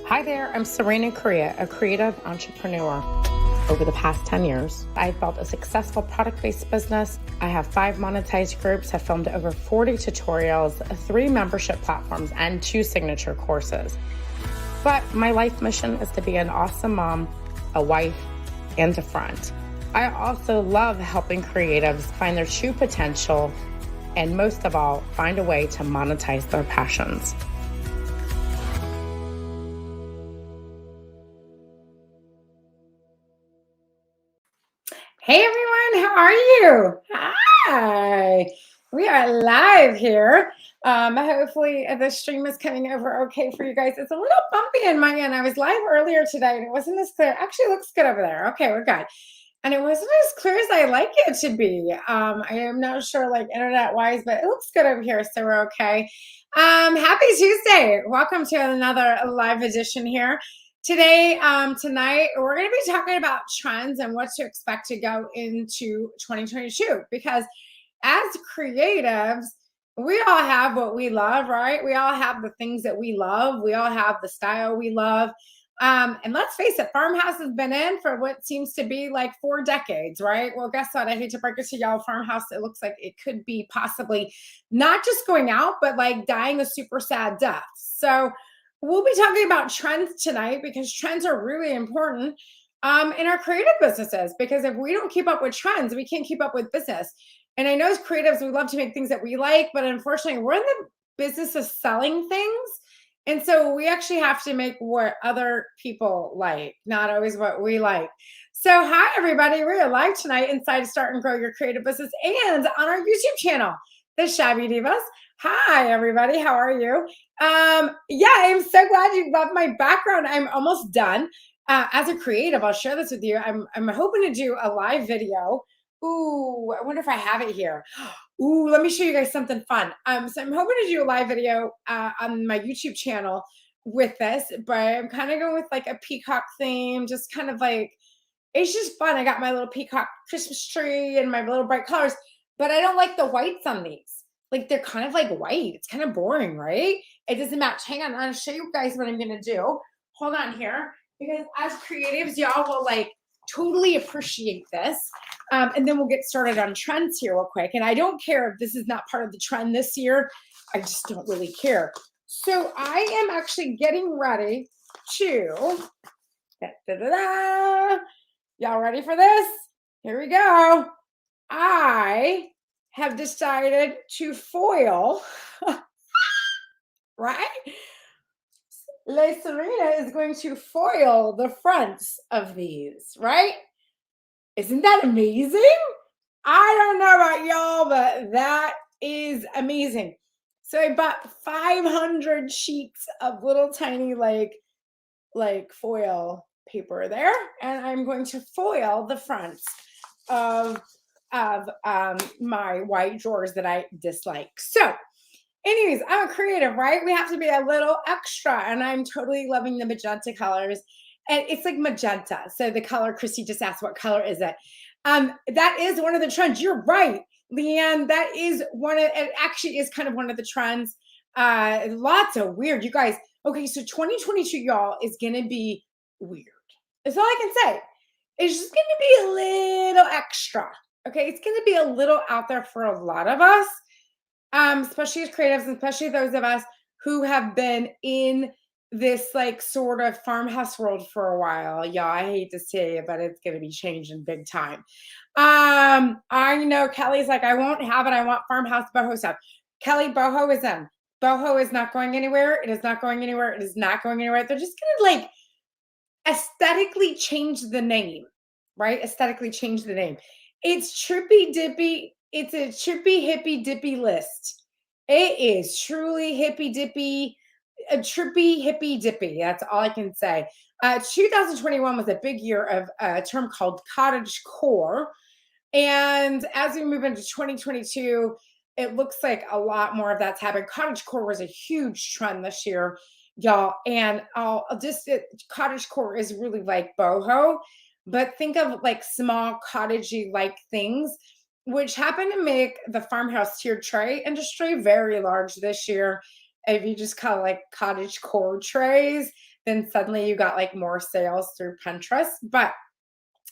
Hi there, I'm Serena Correa, a creative entrepreneur. Over the past 10 years, I've built a successful product-based business. I have 5 monetized groups, have filmed over 40 tutorials, 3 membership platforms, and 2 signature courses. But my life mission is to be an awesome mom, a wife, and a friend. I also love helping creatives find their true potential and most of all, find a way to monetize their passions. Hey everyone, how are you? Hi, we are live here. Hopefully the stream is coming over okay for you guys. It's a little bumpy in my end. I was live earlier today and it wasn't as clear. Actually, it looks good over there. Okay, we're good. And it wasn't as clear as I like it to be. I am not sure like internet wise, but it looks good over here, so we're okay. Happy Tuesday. Welcome to another live edition here. Today, tonight, we're going to be talking about trends and what to expect to go into 2022. Because as creatives, we all have what we love, right? We all have the things that we love. We all have the style we love. And let's face it, Farmhouse has been in for what seems to be like 4 decades, right? Well, guess what? I hate to break it to y'all. Farmhouse, it looks like it could be possibly not just going out, but like dying a super sad death. So we'll be talking about trends tonight because trends are really important in our creative businesses. Because if we don't keep up with trends, we can't keep up with business. And I know as creatives, we love to make things that we like, but unfortunately, we're in the business of selling things. And so we actually have to make what other people like, not always what we like. So, hi, everybody. We're live tonight inside Start and Grow Your Creative Business and on our YouTube channel, The Shabby Divas. Hi, everybody. How are you? Yeah, I'm so glad you love my background. I'm almost done. As a creative, I'll share this with you. I'm hoping to do a live video. Ooh, I wonder if I have it here. Ooh, let me show you guys something fun. So I'm hoping to do a live video on my YouTube channel with this, but I'm kind of going with like a peacock theme, just kind of like, it's just fun. I got my little peacock Christmas tree and my little bright colors, but I don't like the whites on these. Like they're kind of like white. It's kind of boring, right? It doesn't match. Hang on, I'll show you guys what I'm gonna do. Hold on here, because as creatives, y'all will like totally appreciate this. And then we'll get started on trends here real quick. And I don't care if this is not part of the trend this year. I just don't really care. So I am actually getting ready to, y'all ready for this? Here we go. I have decided to foil, right? Le Serena is going to foil the fronts of these, right? Isn't that amazing? I don't know about y'all, but that is amazing. So I bought 500 sheets of little tiny like foil paper there, and I'm going to foil the fronts of my white drawers that I dislike. So anyways, I'm a creative, right? We have to be a little extra, and I'm totally loving the magenta colors. And it's like magenta. So the color, Christy just asked, what color is it? That is one of the trends. You're right, Leanne. That is it actually is kind of one of the trends. Lots of weird, you guys. Okay, so 2022, y'all, is gonna be weird. That's all I can say. It's just gonna be a little extra. Okay, it's gonna be a little out there for a lot of us. Especially as creatives, and especially those of us who have been in this like sort of farmhouse world for a while. Yeah, I hate to say it, but it's going to be changing big time. I know Kelly's like, I won't have it. I want farmhouse boho stuff. Kelly, boho is in. Boho is not going anywhere. It is not going anywhere. It is not going anywhere. They're just going to like aesthetically change the name, right? Aesthetically change the name. It's trippy dippy. It's a trippy hippy dippy list. It is truly hippy dippy, a trippy hippy dippy. That's all I can say. 2021 was a big year of a term called cottage core. And as we move into 2022, it looks like a lot more of that's happening. Cottage core was a huge trend this year, y'all. And cottage core is really like boho, but think of like small cottagey like things, which happen to make the farmhouse tiered tray industry very large this year. if you just call like cottage core trays, then suddenly you got like more sales through Pinterest. But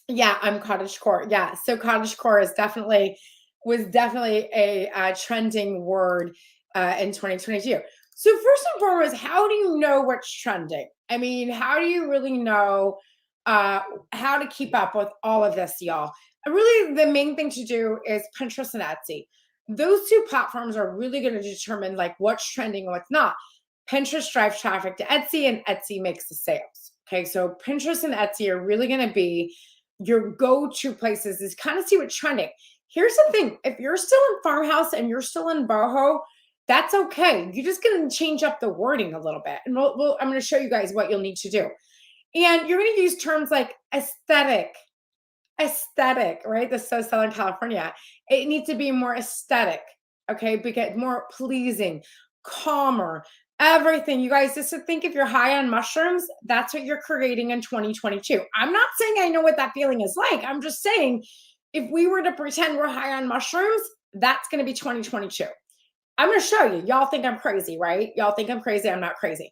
yeah, I'm cottage core. Yeah, so cottage core is definitely was definitely a trending word in 2022. So first and foremost, how do you know what's trending? I mean, how do you really know uh, how to keep up with all of this, y'all? Really, the main thing to do is Pinterest and Etsy. Those two platforms are really going to determine like what's trending and what's not. Pinterest drives traffic to Etsy, and Etsy makes the sales. Okay, so Pinterest and Etsy are really going to be your go-to places is kind of see what's trending. Here's the thing: if you're still in farmhouse and you're still in boho, that's okay. You're just going to change up the wording a little bit, and I'm going to show you guys what you'll need to do. And you're going to use terms like aesthetic, right? This is so Southern California. It needs to be more aesthetic, okay? Because more pleasing, calmer, everything. You guys, just to think if you're high on mushrooms, that's what you're creating in 2022. I'm not saying I know what that feeling is like. I'm just saying if we were to pretend we're high on mushrooms, that's going to be 2022. I'm going to show you. Y'all think I'm crazy, right? Y'all think I'm crazy. I'm not crazy.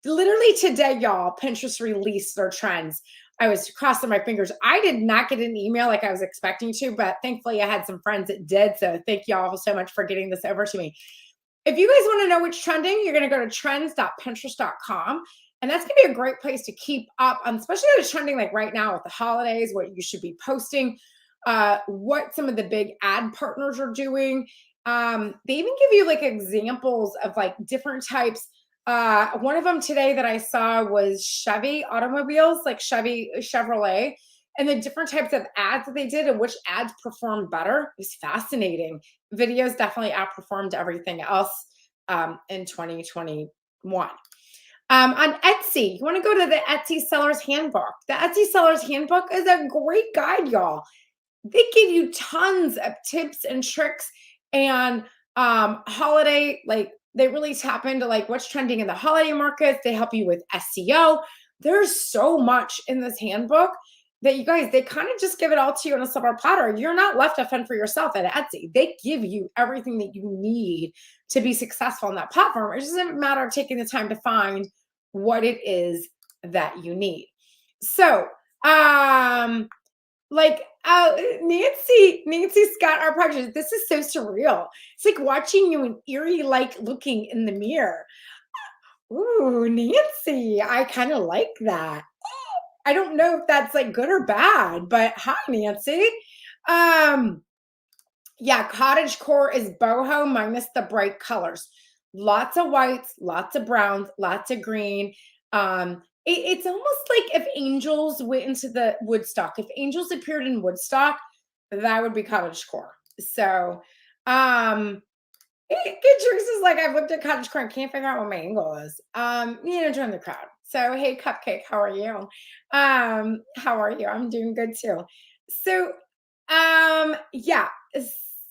Literally today, y'all, Pinterest released their trends. I was crossing my fingers. I did not get an email like I was expecting to, but thankfully I had some friends that did. So thank y'all so much for getting this over to me. If you guys want to know what's trending, you're going to go to trends.pinterest.com. And that's going to be a great place to keep up on, especially what's trending like right now with the holidays, what you should be posting, what some of the big ad partners are doing. They even give you like examples of like different types. One of them today that I saw was Chevy automobiles, like Chevrolet, and the different types of ads that they did and which ads performed better. It was fascinating. Videos definitely outperformed everything else in 2021. On Etsy, you want to go to the Etsy Seller's Handbook. The Etsy Seller's Handbook is a great guide, y'all. They give you tons of tips and tricks and holiday, like they really tap into like what's trending in the holiday markets. They help you with SEO. There's so much in this handbook that you guys, they kind of just give it all to you on a silver platter. You're not left to fend for yourself at Etsy. They give you everything that you need to be successful on that platform. It doesn't matter of taking the time to find what it is that you need. So, Nancy Scott, our project. This is so surreal. It's like watching you and eerie, like looking in the mirror. Ooh, Nancy, I kind of like that. I don't know if that's like good or bad, but hi, Nancy. Yeah, cottage core is boho minus the bright colors. Lots of whites, lots of browns, lots of green. It's almost like if angels went into the Woodstock. If angels appeared in Woodstock, that would be cottage core. So, good choices. Like I've looked at cottage core and can't figure out what my angle is. Join the crowd. So, hey, Cupcake, how are you? How are you? I'm doing good too. So, yeah.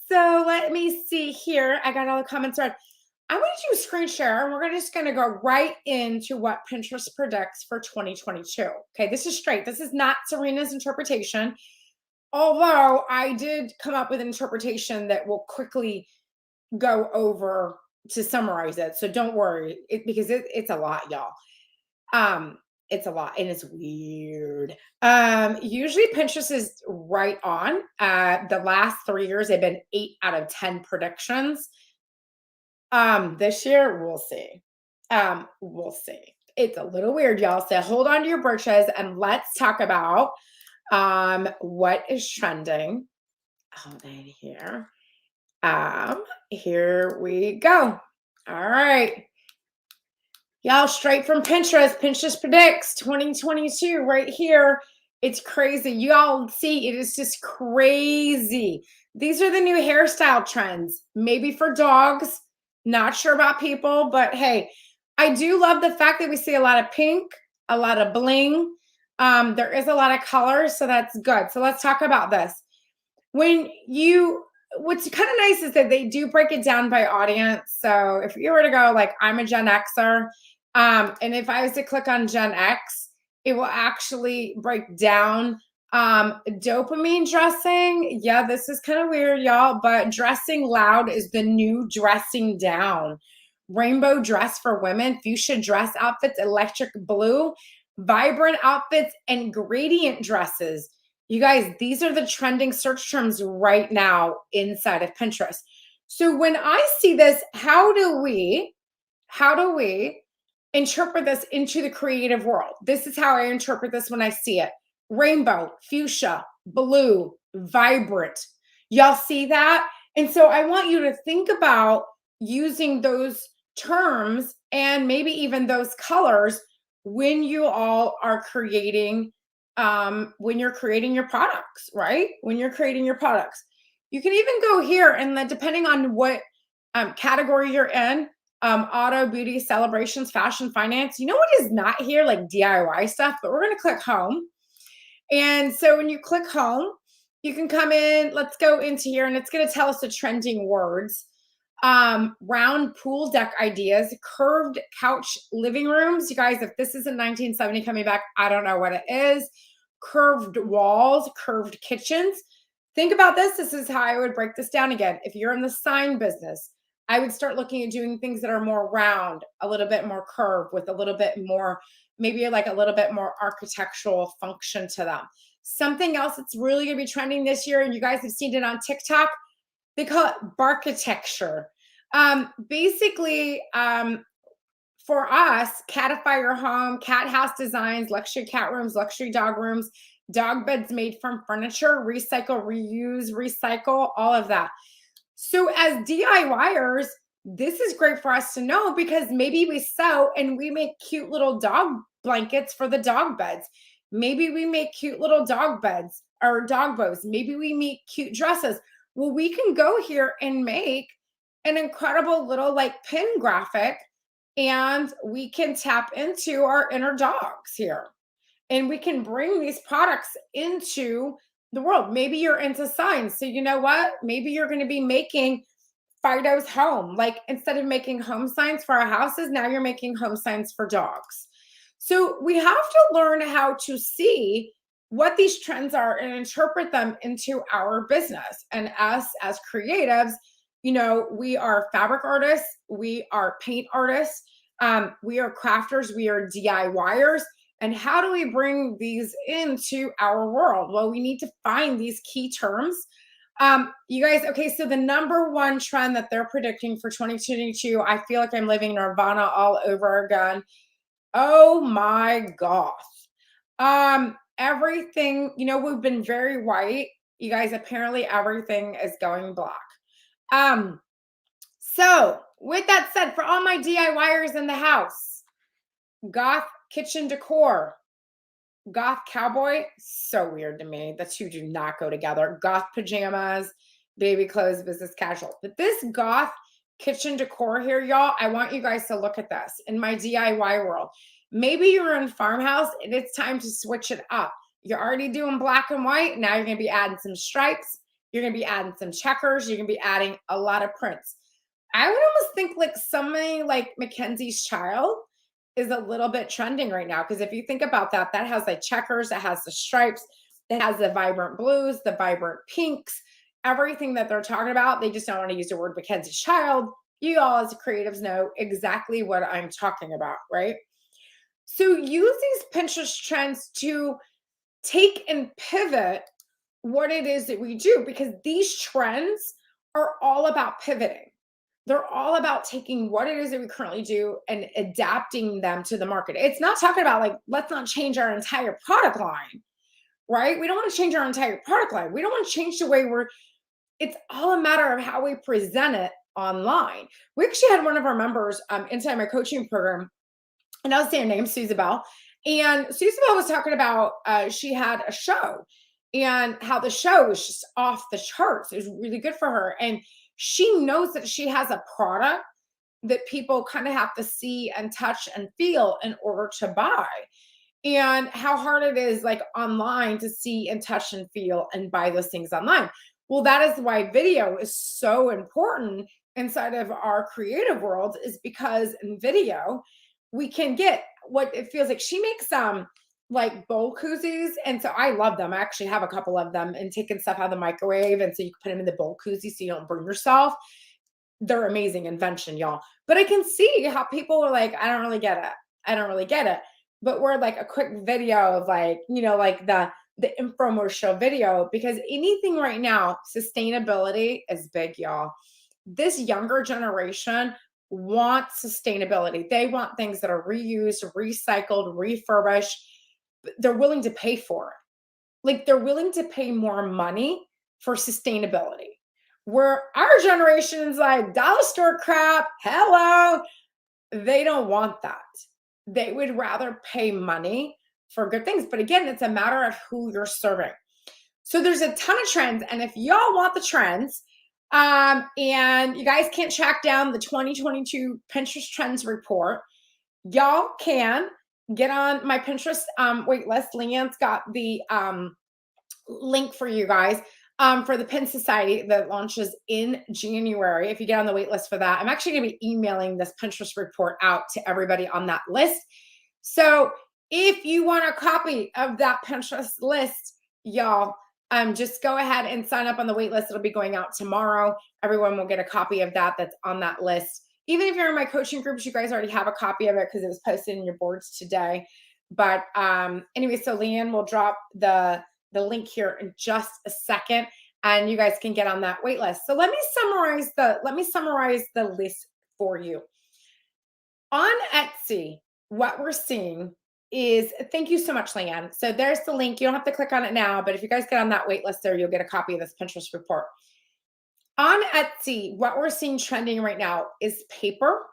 So let me see here. I got all the comments right. I'm going to do a screen share and we're just going to go right into what Pinterest predicts for 2022. Okay, this is straight. This is not Serena's interpretation. Although I did come up with an interpretation that will quickly go over to summarize it. So don't worry because it's a lot, y'all. It's a lot and it's weird. Usually Pinterest is right on. The last 3 years, they've been 8 out of 10 predictions. This year, we'll see. We'll see. It's a little weird, y'all. So hold on to your britches and let's talk about what is trending. Hold on here. Here we go. All right. Y'all, straight from Pinterest. Pinterest predicts 2022 right here. It's crazy. You all see, it is just crazy. These are the new hairstyle trends. Maybe for dogs. Not sure about people, but hey, I do love the fact that we see a lot of pink, a lot of bling. There is a lot of color, so that's good. So let's talk about this. What's kind of nice is that they do break it down by audience. So if you were to go like, I'm a Gen Xer, and if I was to click on Gen X, it will actually break down dopamine dressing. Yeah, this is kind of weird, y'all, but dressing loud is the new dressing down. rainbow dress for women, fuchsia dress outfits, electric blue, vibrant outfits, and gradient dresses. You guys, these are the trending search terms right now inside of Pinterest. So when I see this, how do we interpret this into the creative world? This is how I interpret this when I see it. Rainbow, fuchsia, blue, vibrant. Y'all see that? And so I want you to think about using those terms and maybe even those colors when you all are creating when you're creating your products, right? When you're creating your products. You can even go here and then depending on what category you're in, auto, beauty, celebrations, fashion, finance. You know what is not here? Like DIY stuff, but we're going to click home. And so when you click home, you can come in, let's go into here and it's going to tell us the trending words. Round pool deck ideas, curved couch living rooms. You guys, if this isn't 1970 coming back, I don't know what it is. Curved walls, curved kitchens. Think about this. This is how I would break this down again. If you're in the sign business, I would start looking at doing things that are more round, a little bit more curved with a little bit more, maybe like a little bit more architectural function to them. Something else that's really going to be trending this year, and you guys have seen it on TikTok, they call it barkitecture. Basically, for us, catify your home, cat house designs, luxury cat rooms, luxury dog rooms, dog beds made from furniture, recycle, reuse, recycle, all of that. So as DIYers, this is great for us to know because maybe we sew and we make cute little dog blankets for the dog beds. Maybe we make cute little dog beds or dog bows. Maybe we make cute dresses. Well, we can go here and make an incredible little like pin graphic and we can tap into our inner dogs here and we can bring these products into the world. Maybe you're into signs. So you know what? Maybe you're going to be making Fido's home. Like instead of making home signs for our houses, now you're making home signs for dogs. So we have to learn how to see what these trends are and interpret them into our business. And us as creatives, you know, we are fabric artists, we are paint artists, we are crafters, we are DIYers. And how do we bring these into our world? Well, we need to find these key terms. You guys, okay, so the number one trend that they're predicting for 2022, I feel like I'm living Nirvana all over again. Oh my goth. Everything, you know, we've been very white. You guys, apparently everything is going black. So with that said, for all my DIYers in the house, goth kitchen decor, goth cowboy, so weird to me. The two do not go together. Goth pajamas, baby clothes, business casual. But this goth kitchen decor here, y'all, I want you guys to look at this in my DIY world. Maybe you're in farmhouse and it's time to switch it up. You're already doing black and white. Now you're going to be adding some stripes. You're going to be adding some checkers. You're going to be adding a lot of prints. I would almost think like something like Mackenzie's Child is a little bit trending right now. Because if you think about that, that has like checkers, that has the stripes, that has the vibrant blues, the vibrant pinks, everything that they're talking about. They just don't want to use the word Mackenzie's Child. You all as creatives know exactly what I'm talking about, right? So use these Pinterest trends to take and pivot what it is that we do because these trends are all about pivoting. They're all about taking what it is that we currently do and adapting them to the market. It's not talking about like, let's not change our entire product line, right? We don't want to change our entire product line. We don't want to change the way it's all a matter of how we present it online. We actually had one of our members inside my coaching program, and I'll say her name, Susabelle. And Susabelle was talking about she had a show and how the show was just off the charts. It was really good for her. And she knows that she has a product that people kind of have to see and touch and feel in order to buy. And how hard it is like online to see and touch and feel and buy those things online. Well, that is why video is so important inside of our creative world is because in video, we can get what it feels like. She makes like bowl koozies. And so I love them. I actually have a couple of them and taking stuff out of the microwave. And so you can put them in the bowl koozie so you don't burn yourself. they're amazing invention, y'all. But I can see how people are like, I don't really get it. I don't really get it. But we're like a quick video of like, like the infomercial video, because anything right now, sustainability is big, y'all. This younger generation wants sustainability. They want things that are reused, recycled, refurbished. They're willing to pay for it. Like they're willing to pay more money for sustainability. Where our generation's like dollar store crap, hello, they don't want that. They would rather pay money for good things. But again, it's a matter of who you're serving. So there's a ton of trends. And if y'all want the trends, and you guys can't track down the 2022 Pinterest Trends Report, y'all can get on my Pinterest wait list. Leanne's got the link for you guys for the Pin Society that launches in January. If you get on the wait list for that, I'm actually going to be emailing this Pinterest report out to everybody on that list. So if you want a copy of that Pinterest list, y'all, just go ahead and sign up on the wait list. It'll be going out tomorrow. Everyone will get a copy of that that's on that list. Even if you're in my coaching groups, you guys already have a copy of it because it was posted in your boards today. But anyway, so Leanne will drop the link here in just a second, and you guys can get on that wait list. So let me summarize the list for you. On Etsy, what we're seeing is, thank you so much, Leanne. So there's the link. You don't have to click on it now, but if you guys get on that wait list there, you'll get a copy of this Pinterest report. On Etsy, what we're seeing trending right now is paper,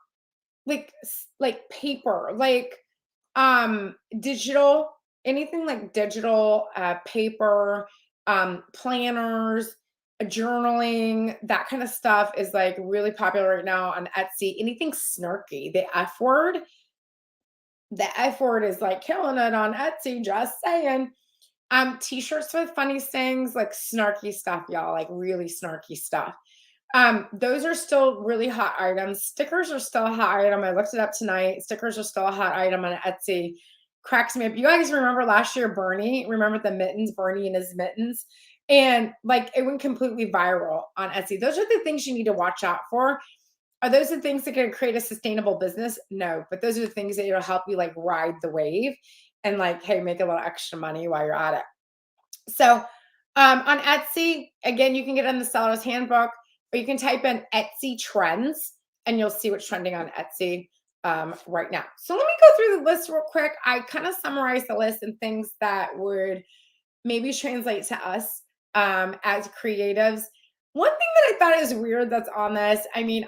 like paper, like digital, anything like digital, paper, planners, journaling, that kind of stuff is like really popular right now on Etsy. Anything snarky, the F word is like killing it on Etsy, just saying. T-shirts with funny things, like snarky stuff, y'all, like really snarky stuff. Those are still really hot items. Stickers are still a hot item. I looked it up tonight. Stickers are still a hot item on Etsy. Cracks me up. You guys remember last year, Bernie? Remember the mittens, Bernie and his mittens? And like it went completely viral on Etsy. Those are the things you need to watch out for. Are those the things that can create a sustainable business? No, but those are the things that will help you like ride the wave and like, hey, make a little extra money while you're at it. So on Etsy, again, you can get on the seller's handbook, or you can type in Etsy trends and you'll see what's trending on Etsy right now. So let me go through the list real quick. I kind of summarized the list and things that would maybe translate to us as creatives. One thing that I thought is weird that's on this, I mean,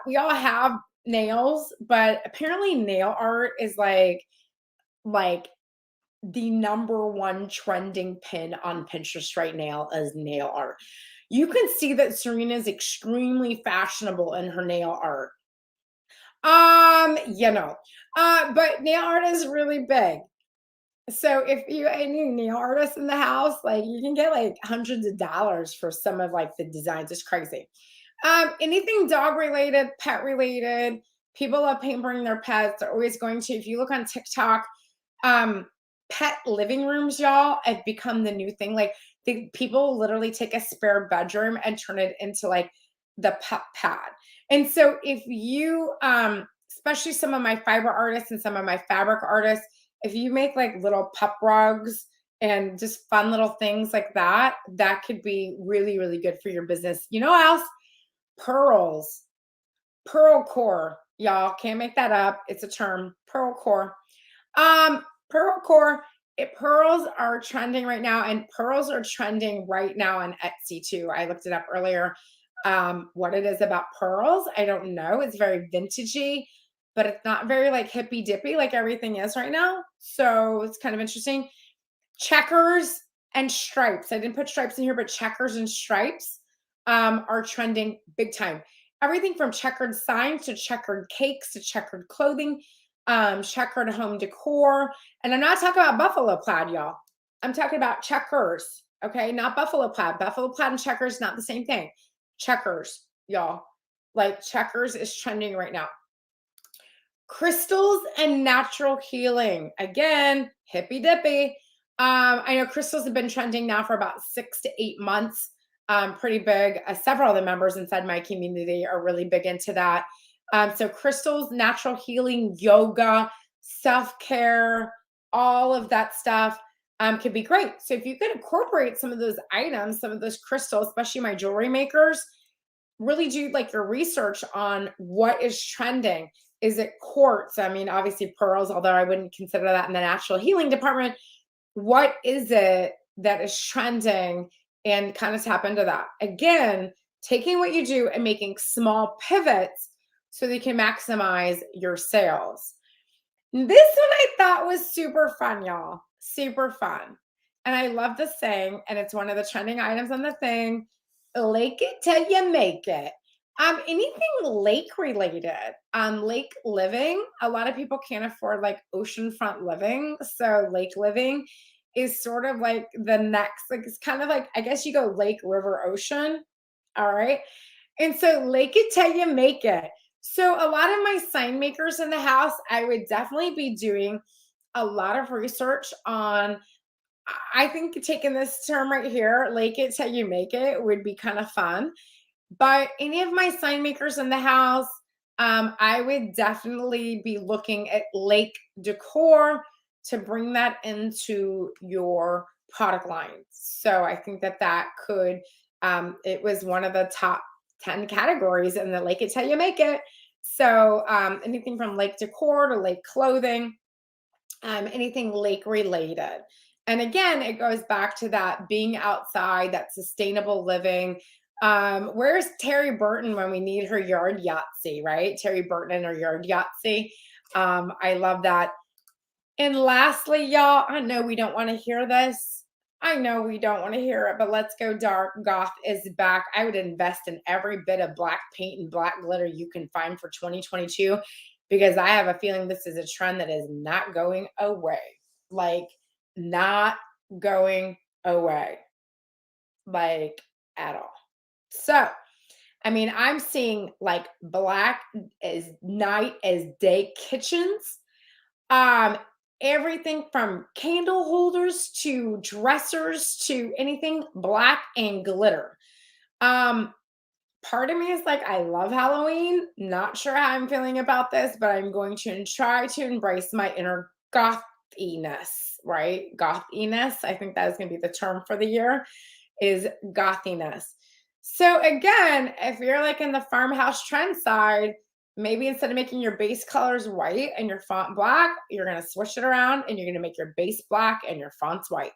we all have nails, but apparently nail art is like the number one trending pin on Pinterest right now is nail art. You can see that Serena is extremely fashionable in her nail art. But nail art is really big. So if you any nail artists in the house, like you can get like hundreds of dollars for some of like the designs. It's crazy. Anything dog related, pet related, people love pampering their pets. They're always going to, if you look on TikTok, pet living rooms, y'all, have become the new thing. Like people literally take a spare bedroom and turn it into like the pet pad. And so if you, especially some of my fiber artists and some of my fabric artists, if you make like little pup rugs and just fun little things like that, that could be really, really good for your business. You know what else? Pearls, pearl core, y'all can't make that up. It's a term, pearl core. Pearl core, pearls are trending right now, and pearls are trending right now on Etsy too. I looked it up earlier. What it is about pearls, I don't know. It's very vintagey, but it's not very like hippy dippy like everything is right now. So it's kind of interesting. Checkers and stripes. I didn't put stripes in here, but checkers and stripes are trending big time. Everything from checkered signs to checkered cakes to checkered clothing, checkered home decor. And I'm not talking about buffalo plaid, y'all. I'm talking about checkers, okay? Not buffalo plaid. Buffalo plaid and checkers, not the same thing. Checkers, y'all. Like checkers is trending right now. Crystals and natural healing. Again, hippy dippy. I know crystals have been trending now for about 6 to 8 months. pretty big. Several of the members inside my community are really big into that. So crystals, natural healing, yoga, self-care, all of that stuff could be great. So if you could incorporate some of those items, some of those crystals, especially my jewelry makers, really do like your research on what is trending. Is it quartz? I mean, obviously pearls, although I wouldn't consider that in the natural healing department. What is it that is trending, and kind of tap into that? Again, taking what you do and making small pivots so that you can maximize your sales. This one I thought was super fun, y'all. Super fun. And I love the saying, and it's one of the trending items on the thing. Lake it till you make it. Anything lake related, lake living. A lot of people can't afford like oceanfront living. So lake living is sort of like the next, like it's kind of like, I guess you go lake, river, ocean. All right. And so lake it till you make it. So a lot of my sign makers in the house, I would definitely be doing a lot of research on. I think taking this term right here, lake it till you make it, would be kind of fun. But any of my sign makers in the house, I would definitely be looking at lake decor to bring that into your product lines. So I think that that could, it was one of the top 10 categories in the lake it till you make it. So anything from lake decor to lake clothing, anything lake related. And again, it goes back to that being outside, that sustainable living. Where's Terry Burton when we need her yard Yahtzee, right? Terry Burton and her yard Yahtzee. I love that. And lastly, y'all, I know we don't want to hear this. I know we don't want to hear it, but let's go dark. Goth is back. I would invest in every bit of black paint and black glitter you can find for 2022 because I have a feeling this is a trend that is not going away. Like, not going away. Like, at all. So, I mean, I'm seeing like black as night as day kitchens. Um, Everything from candle holders to dressers to anything black and glitter. Um, Part of me is like, I love Halloween. Not sure how I'm feeling about this, but I'm going to try to embrace my inner gothiness, right? Gothiness. I think that is going to be the term for the year, is gothiness. So again, if you're like in the farmhouse trend side, maybe instead of making your base colors white and your font black, you're going to switch it around and you're going to make your base black and your fonts white.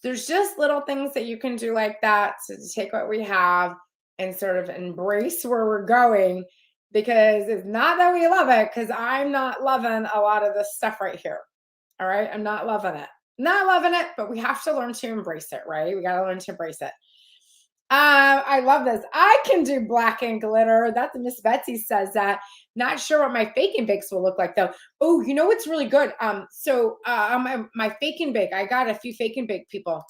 There's just little things that you can do like that to take what we have and sort of embrace where we're going, because it's not that we love it, because I'm not loving a lot of this stuff right here. All right. I'm not loving it. Not loving it, but we have to learn to embrace it, right? We got to learn to embrace it. I love this. I can do black and glitter. That's Miss Betsy says that. Not sure what my fake and bakes will look like though. Oh, you know what's really good? My fake and bake. I got a few fake and bake people.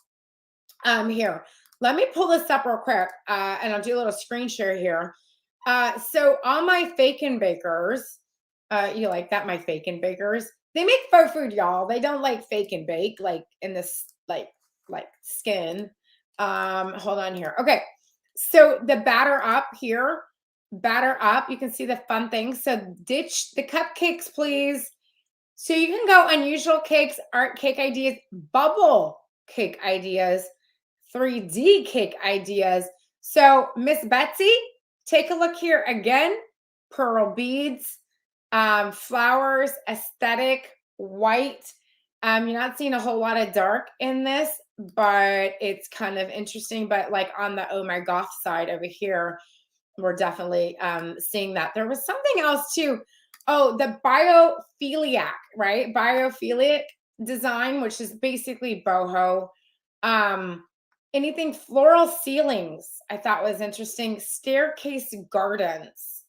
Here. Let me pull this up real quick. And I'll do a little screen share here. So all my fake and bakers, you like that? My fake and bakers. They make faux food, y'all. They don't like fake and bake, like in this like skin. Hold on here. Okay. So the batter up here, batter up. You can see the fun things. So ditch the cupcakes, please. So you can go unusual cakes, art cake ideas, bubble cake ideas, 3D cake ideas. So Miss Betsy, take a look here again. Pearl beads, flowers, aesthetic, white. You're not seeing a whole lot of dark in this, but it's kind of interesting. But like on the Oh My Goth side over here, we're definitely seeing that. There was something else too. Oh, the biophiliac, right? Biophiliac design, which is basically boho. Anything floral ceilings, I thought was interesting. Staircase gardens.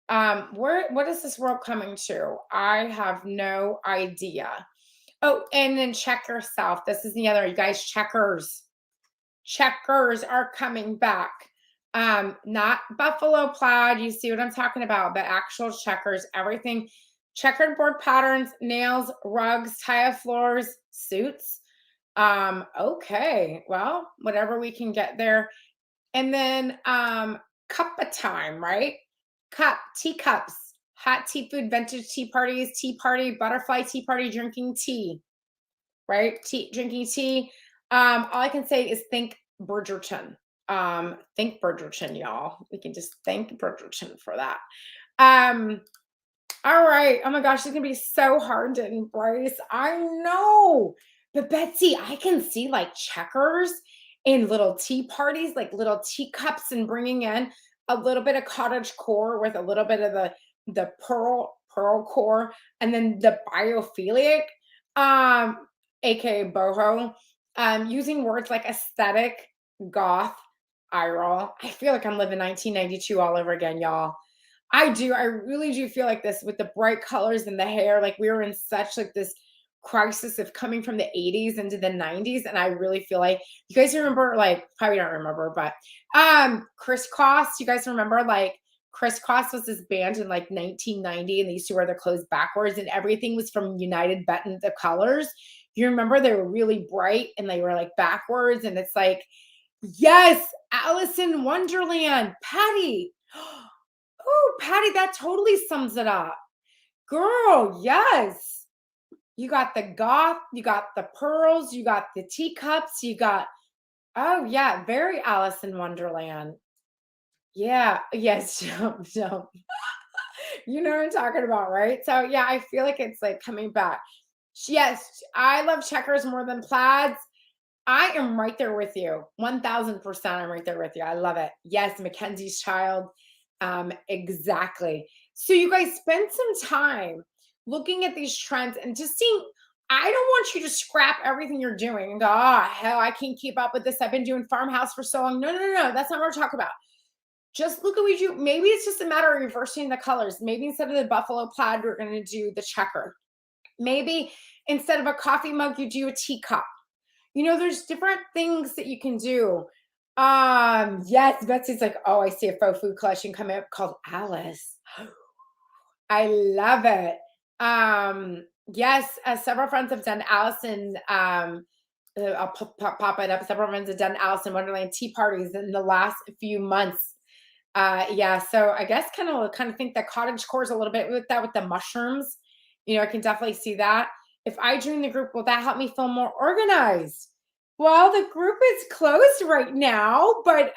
What is this world coming to? I have no idea. Oh, and then check yourself. This is the other, you guys, checkers. Checkers are coming back. Not buffalo plaid. You see what I'm talking about, but actual checkers, everything. Checkered board patterns, nails, rugs, tile floors, suits. Okay. Well, whatever we can get there. And then cup of time, right? Teacups, hot tea food, vintage tea parties, tea party, butterfly tea party, drinking tea, right? Drinking tea. All I can say is think Bridgerton. Think Bridgerton, y'all. We can just thank Bridgerton for that. Um, all right. Oh my gosh, it's gonna be so hard to embrace. I know. But Betsy, I can see like checkers in little tea parties, like little teacups, and bringing in a little bit of cottage core with a little bit of the pearl core, and then the biophilic, um, aka boho, using words like aesthetic, goth, eye roll. I feel like I'm living 1992 all over again, y'all. I do. I really do feel like this with the bright colors and the hair. Like we were in such like this crisis of coming from the 80s into the 90s. And I really feel like you guys remember, like probably don't remember, but Crisscross. You guys remember like Crisscross was this band in like 1990 and they used to wear their clothes backwards and everything was from United Benton, the colors. You remember they were really bright and they were like backwards. And it's like, yes, Alice in Wonderland, Patty. Oh, Patty, that totally sums it up. Girl, yes. You got the goth, you got the pearls, you got the teacups, you got, oh, yeah, very Alice in Wonderland. Yeah, yes, jump, jump. You know what I'm talking about, right? So, yeah, I feel like it's like coming back. Yes, I love checkers more than plaids. I am right there with you. 1000% I'm right there with you. I love it. Yes, Mackenzie's Child. Exactly. So you guys spend some time looking at these trends and just seeing. I don't want you to scrap everything you're doing and go, oh hell, I can't keep up with this. I've been doing farmhouse for so long. No, no, no, no. That's not what we're talking about. Just look at what you. Maybe it's just a matter of reversing the colors. Maybe instead of the buffalo plaid, we're going to do the checker. Maybe instead of a coffee mug, you do a teacup. You know, there's different things that you can do. Yes, Betsy's like, oh, I see a faux food collection coming up called Alice. I love it. Yes, several friends have done Allison. I'll pop it up. Several friends have done Alice in Wonderland tea parties in the last few months. Yeah, so I guess kind of think that cottage core is a little bit with that with the mushrooms. You know, I can definitely see that. If I join the group, will that help me feel more organized? Well, the group is closed right now, but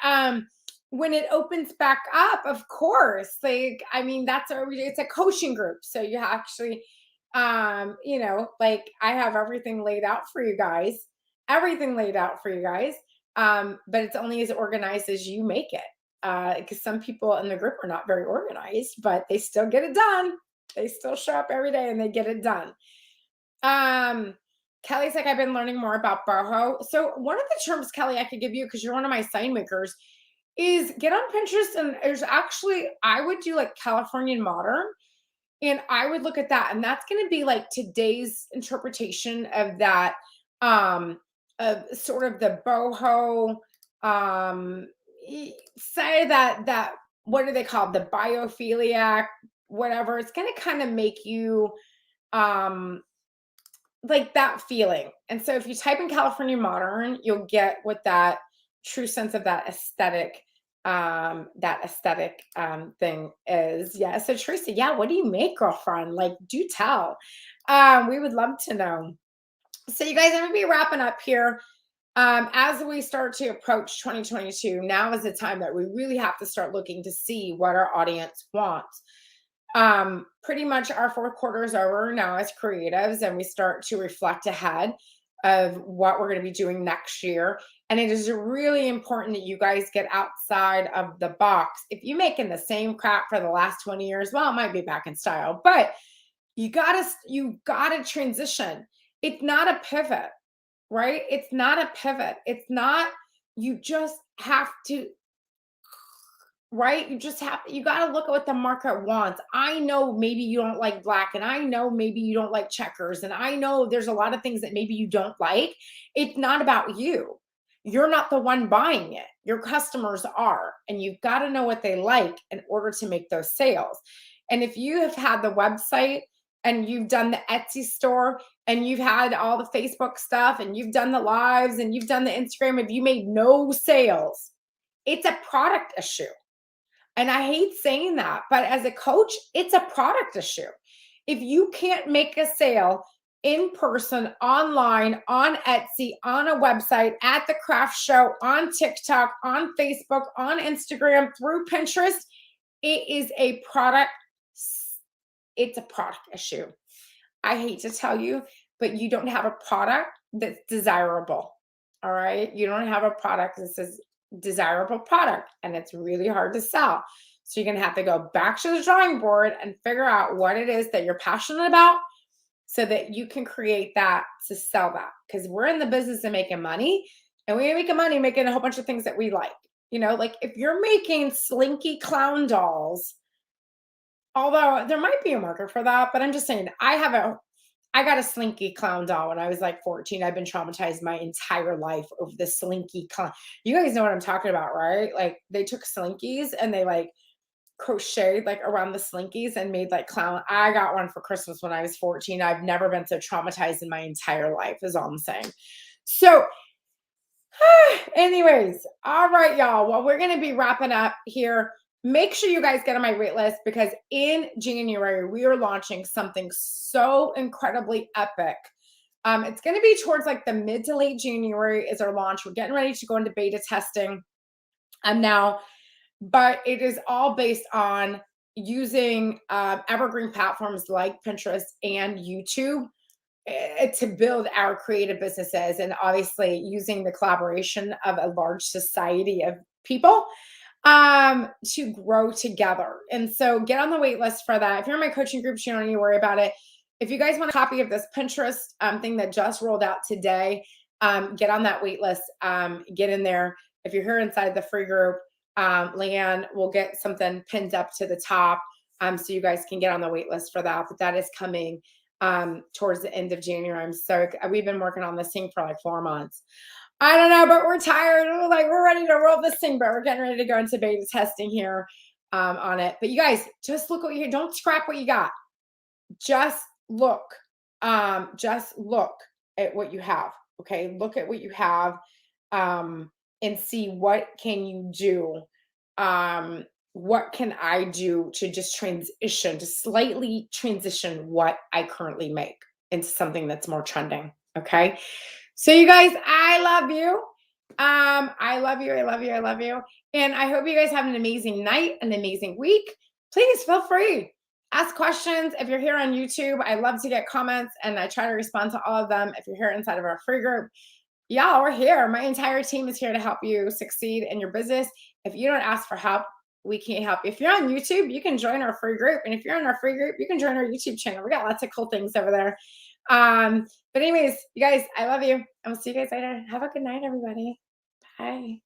when it opens back up, of course, like I mean, it's a coaching group, so you actually, you know, like I have everything laid out for you guys, everything laid out for you guys, but it's only as organized as you make it. Because some people in the group are not very organized, but they still get it done. They still show up every day and they get it done. Kelly's like, I've been learning more about boho. So one of the terms, Kelly, I could give you because you're one of my sign makers, is get on Pinterest and there's actually I would do like Californian modern, and I would look at that, and that's going to be like today's interpretation of that, of sort of the boho, say that what do they call it? The biophiliac, whatever. It's going to kind of make you um like that feeling. And so if you type in California modern, you'll get what that true sense of that aesthetic thing is. Yeah. So Teresa, yeah, what do you make, girlfriend? Like, do tell. We would love to know. So you guys, I'm gonna be wrapping up here. As we start to approach 2022, now is the time that we really have to start looking to see what our audience wants. Pretty much our fourth quarter is over now as creatives, and we start to reflect ahead of what we're going to be doing next year. And it is really important that you guys get outside of the box. If you're making the same crap for the last 20 years, well, it might be back in style, but you gotta transition. It's not a pivot, right? It's not a pivot. It's not, you just have to, right? You got to look at what the market wants. I know maybe you don't like black, and I know maybe you don't like checkers, and I know there's a lot of things that maybe you don't like. It's not about you. You're not the one buying it. Your customers are, and you've got to know what they like in order to make those sales. And if you have had the website and you've done the Etsy store and you've had all the Facebook stuff and you've done the lives and you've done the Instagram, if you made no sales, it's a product issue. And I hate saying that, but as a coach, it's a product issue. If you can't make a sale in person, online, on Etsy, on a website, at the craft show, on TikTok, on Facebook, on Instagram, through Pinterest, it is a product. It's a product issue. I hate to tell you, but you don't have a product that's desirable. All right. You don't have a product that says desirable product, and it's really hard to sell. So you're going to have to go back to the drawing board and figure out what it is that you're passionate about so that you can create that to sell that. Because we're in the business of making money, and we're making money making a whole bunch of things that we like. You know, like if you're making slinky clown dolls, although there might be a market for that, but I'm just saying, I got a slinky clown doll when I was like 14. I've been traumatized my entire life over the slinky clown. You guys know what I'm talking about, right? Like they took slinkies and they like crocheted like around the slinkies and made like clown. I got one for Christmas when I was 14. I've never been so traumatized in my entire life, is all I'm saying. So anyways, all right, y'all. Well, we're going to be wrapping up here. Make sure you guys get on my wait list because in January, we are launching something so incredibly epic. It's going to be towards like the mid to late January is our launch. We're getting ready to go into beta testing now, but it is all based on using evergreen platforms like Pinterest and YouTube to build our creative businesses, and obviously using the collaboration of a large society of people to grow together. And so get on the wait list for that. If you're in my coaching groups, you don't need to worry about it. If you guys want a copy of this Pinterest thing that just rolled out today, get on that wait list, get in there. If you're here inside the free group, Leanne will get something pinned up to the top so you guys can get on the wait list for that. But that is coming towards the end of January. We've been working on this thing for like 4 months. I don't know, but we're tired. We're ready to roll this thing, but we're getting ready to go into beta testing here on it. But you guys, just look what you don't scrap what you got. Just look at what you have. Okay. Look at what you have and see what can you do. What can I do to just slightly transition what I currently make into something that's more trending. Okay. So you guys, I love you. I love you. I love you. I love you. And I hope you guys have an amazing night, an amazing week. Please feel free. Ask questions. If you're here on YouTube, I love to get comments and I try to respond to all of them. If you're here inside of our free group, y'all, we're here. My entire team is here to help you succeed in your business. If you don't ask for help, we can't help you. If you're on YouTube, you can join our free group. And if you're in our free group, you can join our YouTube channel. We got lots of cool things over there. But anyways, you guys, I love you. I will see you guys later. Have a good night, everybody. Bye.